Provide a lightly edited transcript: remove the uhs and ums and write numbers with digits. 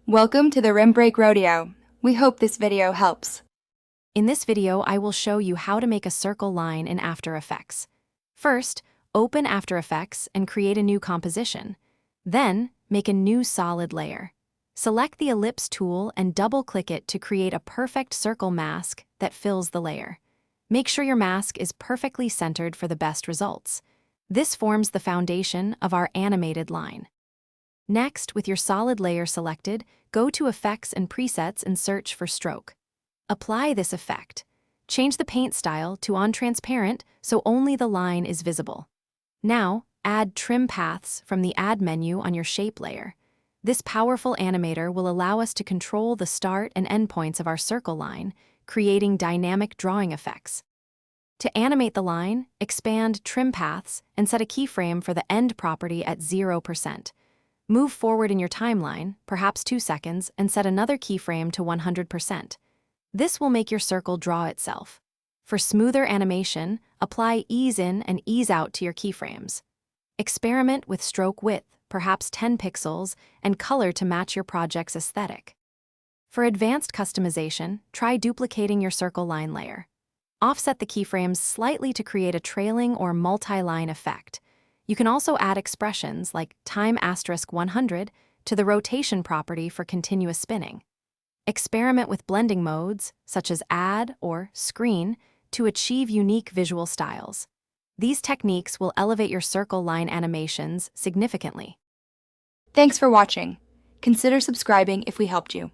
Welcome to the Rim Break Rodeo. We hope this video helps. In this video, I will show you how to make a circle line in After Effects. First, open After Effects and create a new composition. Then, make a new solid layer. Select the ellipse tool and double-click it to create a perfect circle mask that fills the layer. Make sure your mask is perfectly centered for the best results. This forms the foundation of our animated line. Next, with your solid layer selected, go to Effects and Presets and search for Stroke. Apply this effect. Change the paint style to On Transparent so only the line is visible. Now, add Trim Paths from the Add menu on your shape layer. This powerful animator will allow us to control the start and end points of our circle line, creating dynamic drawing effects. To animate the line, expand Trim Paths and set a keyframe for the end property at 0%. Move forward in your timeline, perhaps 2 seconds, and set another keyframe to 100%. This will make your circle draw itself. For smoother animation, apply ease in and ease out to your keyframes. Experiment with stroke width, perhaps 10 pixels, and color to match your project's aesthetic. For advanced customization, try duplicating your circle line layer. Offset the keyframes slightly to create a trailing or multi-line effect. You can also add expressions like time*100 to the rotation property for continuous spinning. Experiment with blending modes, such as Add or Screen, to achieve unique visual styles. These techniques will elevate your circle line animations significantly. Thanks for watching. Consider subscribing if we helped you.